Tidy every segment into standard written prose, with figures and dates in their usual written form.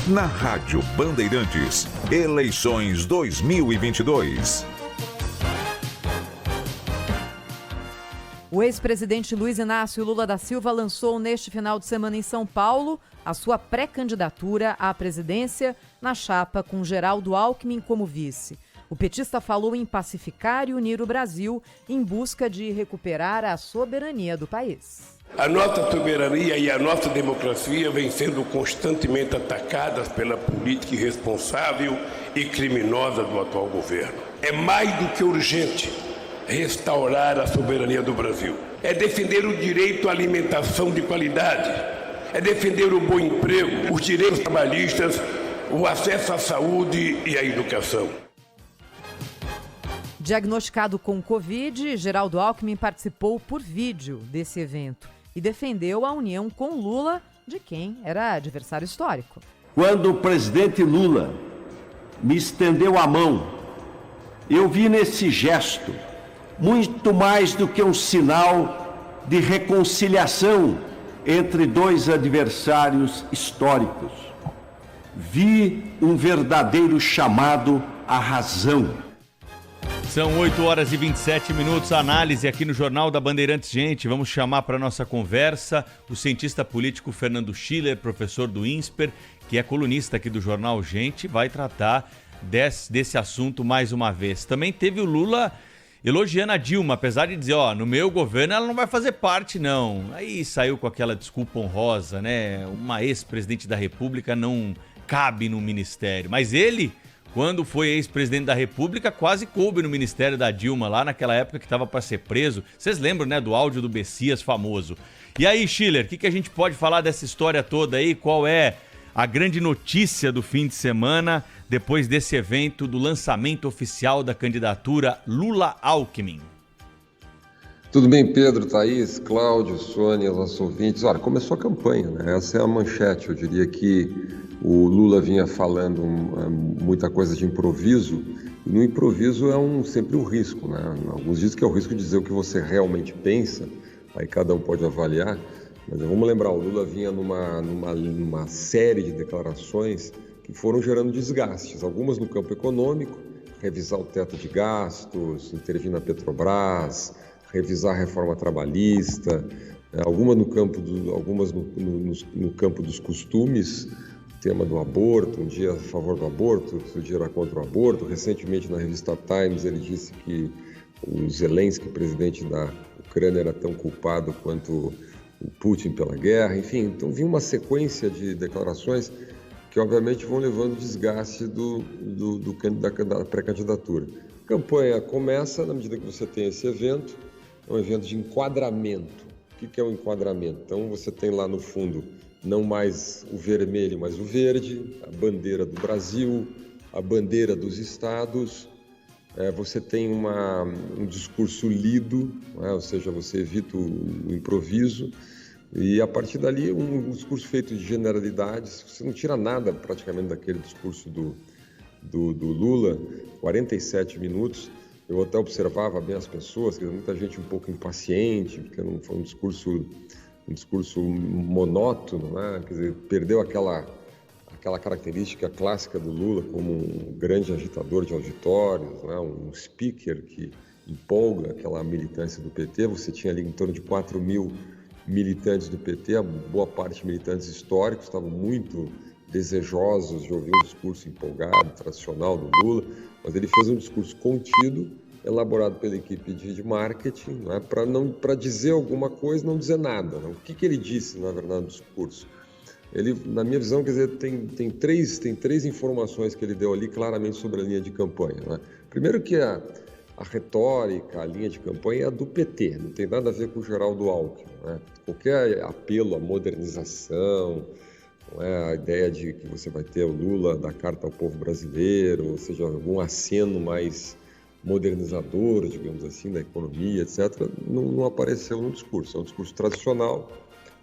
Na Rádio Bandeirantes, eleições 2022. O ex-presidente Luiz Inácio Lula da Silva lançou neste final de semana em São Paulo a sua pré-candidatura à presidência na chapa com Geraldo Alckmin como vice. O petista falou em pacificar e unir o Brasil em busca de recuperar a soberania do país. A nossa soberania e a nossa democracia vêm sendo constantemente atacadas pela política irresponsável e criminosa do atual governo. É mais do que urgente restaurar a soberania do Brasil. É defender o direito à alimentação de qualidade, é defender o bom emprego, os direitos trabalhistas, o acesso à saúde e à educação. Diagnosticado com Covid, Geraldo Alckmin participou por vídeo desse evento e defendeu a união com Lula, de quem era adversário histórico. Quando o presidente Lula me estendeu a mão, eu vi nesse gesto muito mais do que um sinal de reconciliação entre dois adversários históricos. Vi um verdadeiro chamado à razão. São 8h27, análise aqui no Jornal da Bandeirantes. Gente, vamos chamar para nossa conversa o cientista político Fernando Schiller, professor do INSPER, que é colunista aqui do Jornal Gente, vai tratar desse assunto mais uma vez. Também teve o Lula elogiando a Dilma, apesar de dizer, no meu governo ela não vai fazer parte não. Aí saiu com aquela desculpa honrosa, né? Uma ex-presidente da República não cabe no ministério, mas ele, quando foi ex-presidente da República, quase coube no ministério da Dilma, lá naquela época que estava para ser preso. Vocês lembram, né, do áudio do Bessias famoso. E aí, Schiller, o que a gente pode falar dessa história toda aí? Qual é a grande notícia do fim de semana, depois desse evento do lançamento oficial da candidatura Lula-Alckmin? Tudo bem, Pedro, Thaís, Cláudio, Sônia, nossos ouvintes. Olha, começou a campanha, né? Essa é a manchete. Eu diria que o Lula vinha falando muita coisa de improviso, e no improviso é sempre um risco, né? Alguns dizem que é o risco de dizer o que você realmente pensa, aí cada um pode avaliar, mas vamos lembrar, o Lula vinha numa série de declarações que foram gerando desgastes, algumas no campo econômico, revisar o teto de gastos, intervir na Petrobras, revisar a reforma trabalhista, algumas no campo dos costumes, tema do aborto, um dia a favor do aborto, outro dia era contra o aborto. Recentemente, na revista Times, ele disse que o Zelensky, presidente da Ucrânia, era tão culpado quanto o Putin pela guerra. Enfim, então vinha uma sequência de declarações que, obviamente, vão levando desgaste da pré-candidatura. A campanha começa na medida que você tem esse evento, é um evento de enquadramento. O que é um enquadramento? Então, você tem lá no fundo não mais o vermelho, mas o verde, a bandeira do Brasil, a bandeira dos estados. Você tem um discurso lido, né? Ou seja, você evita o improviso, e a partir dali um discurso feito de generalidades. Você não tira nada praticamente daquele discurso do Lula, 47 minutos. Eu até observava bem as pessoas, muita gente um pouco impaciente, porque não foi um discurso monótono, né? Quer dizer, perdeu aquela característica clássica do Lula como um grande agitador de auditórios, né? Um speaker que empolga aquela militância do PT. Você tinha ali em torno de 4 mil militantes do PT, a boa parte militantes históricos, estavam muito desejosos de ouvir um discurso empolgado, tradicional do Lula, mas ele fez um discurso contido, elaborado pela equipe de marketing, né, para dizer alguma coisa, não dizer nada. Né? O que ele disse, na verdade, no discurso? Ele, na minha visão, quer dizer, tem três informações que ele deu ali claramente sobre a linha de campanha. Né? Primeiro que a retórica, a linha de campanha é a do PT, não tem nada a ver com o Geraldo Alckmin. Né? Qualquer apelo à modernização, não é? A ideia de que você vai ter o Lula da Carta ao Povo Brasileiro, ou seja, algum aceno mais modernizador, digamos assim, da economia, etc., não apareceu no discurso. É um discurso tradicional,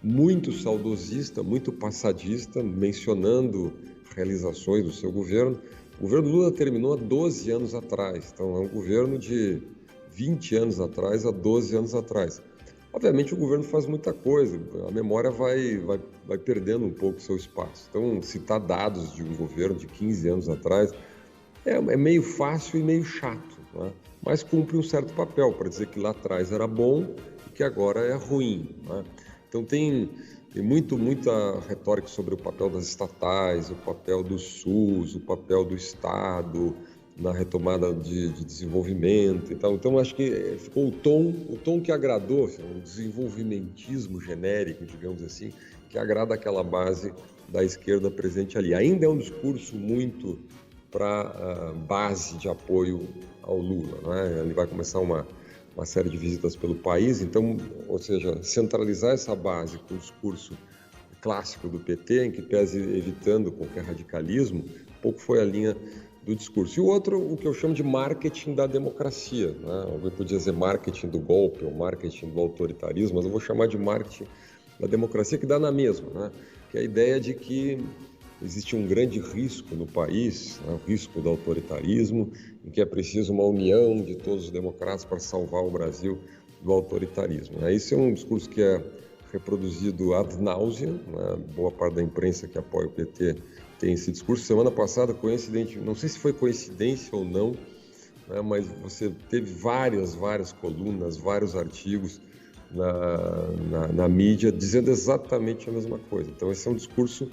muito saudosista, muito passadista, mencionando realizações do seu governo. O governo Lula terminou há 12 anos atrás, então é um governo de 20 anos atrás a 12 anos atrás. Obviamente o governo faz muita coisa, a memória vai perdendo um pouco o seu espaço. Então, citar dados de um governo de 15 anos atrás é meio fácil e meio chato, né? Mas cumpre um certo papel para dizer que lá atrás era bom e que agora é ruim, né? Então tem muita retórica sobre o papel das estatais, o papel do SUS, o papel do Estado na retomada de desenvolvimento e tal. Então acho que ficou o tom que agradou, um desenvolvimentismo genérico, digamos assim, que agrada aquela base da esquerda presente ali. Ainda é um discurso muito para base de apoio ao Lula, né? Ele vai começar uma série de visitas pelo país, então, ou seja, centralizar essa base com o discurso clássico do PT, em que pese evitando qualquer radicalismo, pouco foi a linha do discurso. E o outro, o que eu chamo de marketing da democracia, né? Alguém podia dizer marketing do golpe ou marketing do autoritarismo, mas eu vou chamar de marketing da democracia, que dá na mesma, né? Que é a ideia de que existe um grande risco no país, né? O risco do autoritarismo, em que é preciso uma união de todos os democratas para salvar o Brasil do autoritarismo, né? Isso é um discurso que é reproduzido ad nauseam, né? Boa parte da imprensa que apoia o PT tem esse discurso. Semana passada, coincidente, não sei se foi coincidência ou não, né? Mas você teve várias colunas, vários artigos na mídia dizendo exatamente a mesma coisa. Então esse é um discurso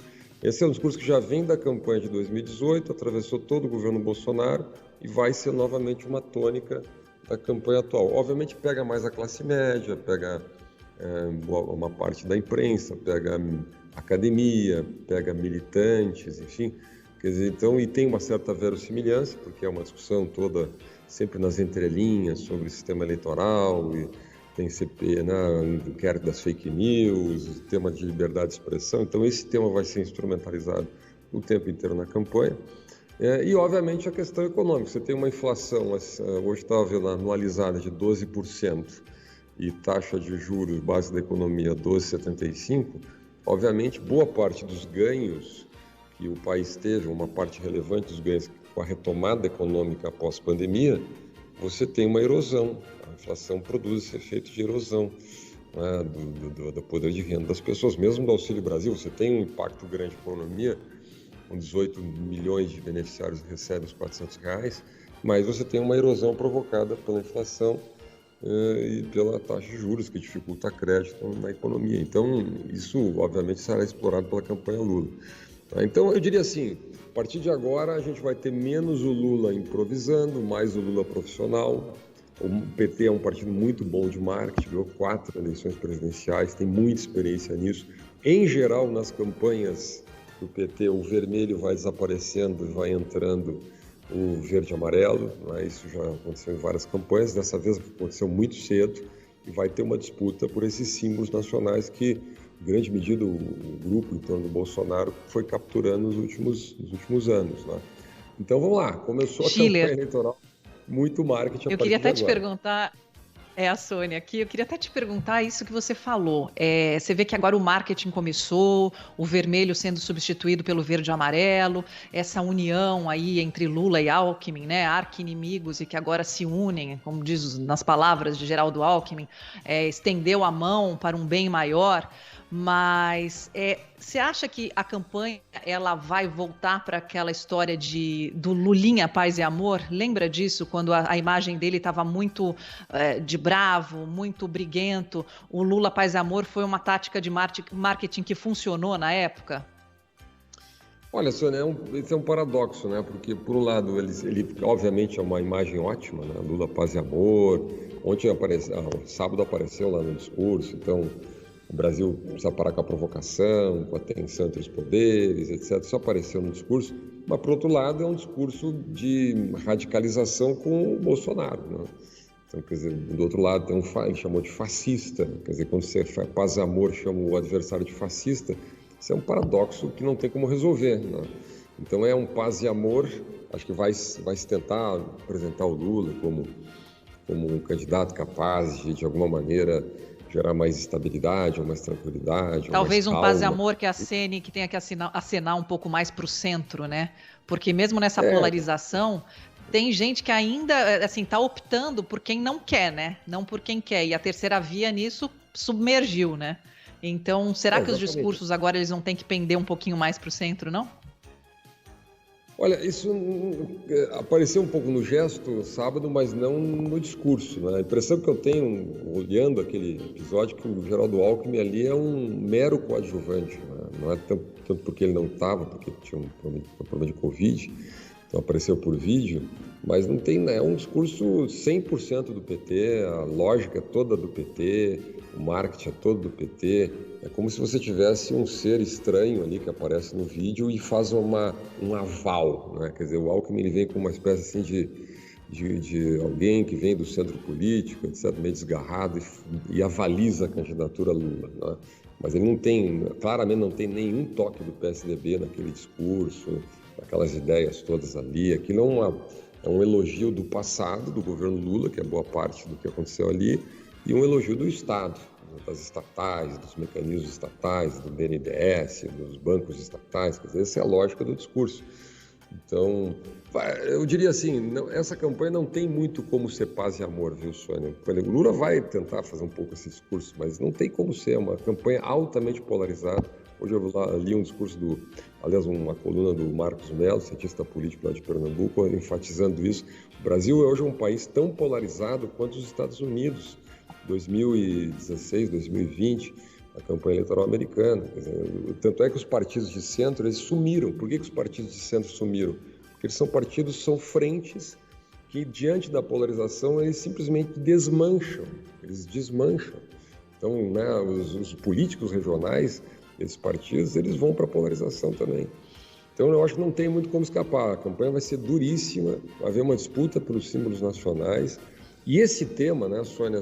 que já vem da campanha de 2018, atravessou todo o governo Bolsonaro e vai ser novamente uma tônica da campanha atual. Obviamente pega mais a classe média, pega uma parte da imprensa, pega a academia, pega militantes, enfim. Quer dizer, então, e tem uma certa verossimilhança, porque é uma discussão toda sempre nas entrelinhas sobre o sistema eleitoral, e tem CP, né, inquérito das fake news, tema de liberdade de expressão. Então esse tema vai ser instrumentalizado o tempo inteiro na campanha. E obviamente a questão econômica. Você tem uma inflação, hoje estava vendo anualizada, de 12% e taxa de juros base da economia 12,75%. Obviamente boa parte dos ganhos que o país teve, uma parte relevante dos ganhos com a retomada econômica após pandemia, você tem uma erosão. A inflação produz esse efeito de erosão, né, do poder de renda das pessoas. Mesmo do Auxílio Brasil, você tem um impacto grande na economia, com 18 milhões de beneficiários que recebem os R$400, mas você tem uma erosão provocada pela inflação e pela taxa de juros, que dificulta crédito na economia. Então, isso, obviamente, será explorado pela campanha Lula. Então, eu diria assim, a partir de agora a gente vai ter menos o Lula improvisando, mais o Lula profissional. O PT é um partido muito bom de marketing, ganhou 4 eleições presidenciais, tem muita experiência nisso. Em geral, nas campanhas do PT, o vermelho vai desaparecendo e vai entrando o verde e amarelo, né? Isso já aconteceu em várias campanhas, dessa vez aconteceu muito cedo e vai ter uma disputa por esses símbolos nacionais que, em grande medida, o grupo em torno do Bolsonaro foi capturando nos últimos anos, né? Então vamos lá, começou a campanha eleitoral, muito marketing. Eu queria até te perguntar, a Sônia aqui, eu queria até te perguntar isso que você falou. Você vê que agora o marketing começou, o vermelho sendo substituído pelo verde e amarelo, essa união aí entre Lula e Alckmin, né, arqui-inimigos e que agora se unem, como diz nas palavras de Geraldo Alckmin, estendeu a mão para um bem maior. Mas você acha que a campanha ela vai voltar para aquela história do Lulinha, paz e amor? Lembra disso, quando a imagem dele estava muito de bravo, muito briguento? O Lula, paz e amor foi uma tática de marketing que funcionou na época? Olha, Sônia, esse é um paradoxo, né? Porque, por um lado, ele obviamente é uma imagem ótima, né? Lula, paz e amor. Ontem sábado apareceu lá no discurso, então o Brasil precisa parar com a provocação, com a tensão entre os poderes, etc. Isso apareceu no discurso, mas, por outro lado, é um discurso de radicalização com o Bolsonaro, né? Então, quer dizer, do outro lado, ele chamou de fascista, quer dizer, quando você faz paz e amor, chama o adversário de fascista, isso é um paradoxo que não tem como resolver, né? Então, é um paz e amor, acho que vai se tentar apresentar o Lula como um candidato capaz de alguma maneira, gerar mais estabilidade, ou mais tranquilidade. Talvez mais um paz e amor que acene, que tenha que acenar um pouco mais para o centro, né? Porque mesmo nessa polarização, tem gente que ainda, assim, tá optando por quem não quer, né? Não por quem quer. E a terceira via nisso submergiu, né? Então, será que os discursos agora eles vão ter que pender um pouquinho mais para o centro, não? Olha, isso apareceu um pouco no gesto sábado, mas não no discurso, né? A impressão que eu tenho, olhando aquele episódio, que o Geraldo Alckmin ali é um mero coadjuvante, né? Não é tanto porque ele não estava, porque tinha um problema de Covid, então apareceu por vídeo, mas não tem, né? É um discurso 100% do PT, a lógica é toda do PT, o marketing é todo do PT. É como se você tivesse um ser estranho ali que aparece no vídeo e faz um aval, né? Quer dizer, o Alckmin ele vem com uma espécie assim de alguém que vem do centro político, etc., meio desgarrado e avaliza a candidatura Lula, né? Mas ele claramente não tem nenhum toque do PSDB naquele discurso, aquelas ideias todas ali. Aquilo é um elogio do passado, do governo Lula, que é boa parte do que aconteceu ali, e um elogio do Estado, das estatais, dos mecanismos estatais, do BNDES, dos bancos estatais. Quer dizer, essa é a lógica do discurso. Então, eu diria assim, essa campanha não tem muito como ser paz e amor, viu, Sônia? O Lula vai tentar fazer um pouco esse discurso, mas não tem como ser, é uma campanha altamente polarizada. Hoje eu li um discurso uma coluna do Marcos Mello, cientista político lá de Pernambuco, enfatizando isso. O Brasil hoje é um país tão polarizado quanto os Estados Unidos. 2016, 2020, a campanha eleitoral americana. Quer dizer, tanto é que os partidos de centro, eles sumiram. Por que os partidos de centro sumiram? Porque eles são frentes que, diante da polarização, eles simplesmente desmancham, eles desmancham. Então, né, os políticos regionais, esses partidos, eles vão para a polarização também. Então, eu acho que não tem muito como escapar. A campanha vai ser duríssima, vai haver uma disputa pelos símbolos nacionais. E esse tema, né, Sônia,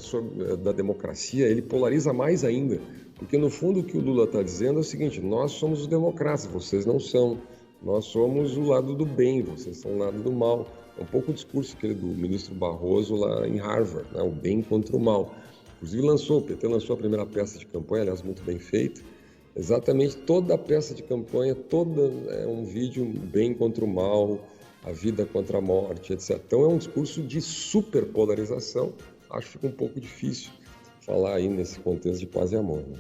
da democracia, ele polariza mais ainda, porque no fundo o que o Lula está dizendo é o seguinte: nós somos os democratas, vocês não são. Nós somos o lado do bem, vocês são o lado do mal. É um pouco o discurso aquele do ministro Barroso lá em Harvard, né, o bem contra o mal. Inclusive o PT lançou a primeira peça de campanha, aliás, muito bem feita. Exatamente toda a peça de campanha, é um vídeo bem contra o mal, a vida contra a morte, etc. Então é um discurso de superpolarização. Acho que fica um pouco difícil falar aí nesse contexto de paz e amor, né?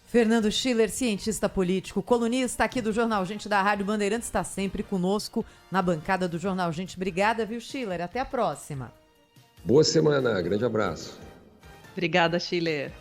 Fernando Schiller, cientista político, colunista aqui do Jornal Gente da Rádio Bandeirantes, está sempre conosco na bancada do Jornal Gente. Obrigada, viu, Schiller? Até a próxima. Boa semana, grande abraço. Obrigada, Schiller.